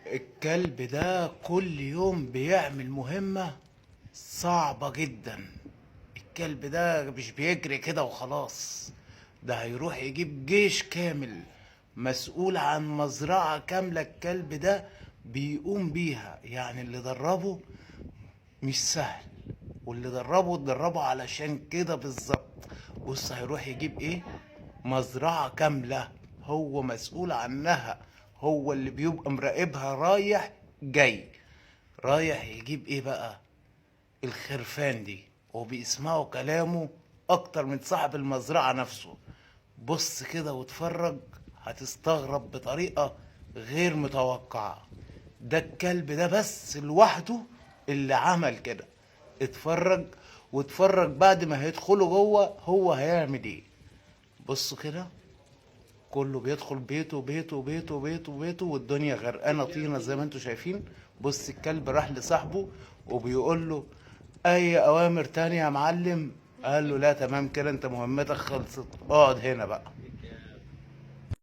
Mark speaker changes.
Speaker 1: الكلب ده كل يوم بيعمل مهمة صعبة جدا. الكلب ده مش بيجري كده وخلاص، ده هيروح يجيب جيش كامل مسؤول عن مزرعة كاملة. الكلب ده بيقوم بيها، يعني اللي دربه مش سهل، واللي دربه علشان كده بالظبط. بص هيروح يجيب ايه؟ مزرعة كاملة، هو مسؤول عنها، هو اللي بيبقى مراقبها رايح جاي. رايح يجيب ايه بقى؟ الخرفان دي، وبيسمعوا كلامه اكتر من صاحب المزرعة نفسه. بص كده واتفرج، هتستغرب بطريقة غير متوقعة. ده الكلب ده بس لوحده اللي عمل كده. اتفرج واتفرج بعد ما هيدخلوا جوه هو هيعمل ايه. بصوا كده، كله بيدخل بيته بيته بيته بيته بيته، والدنيا غرقانه طينه زي ما انتوا شايفين. بص الكلب راح لصاحبه وبيقول له: اي اوامر تانية يا معلم؟ قال له: لا تمام كده، انت مهمتك خلصت، اقعد هنا بقى.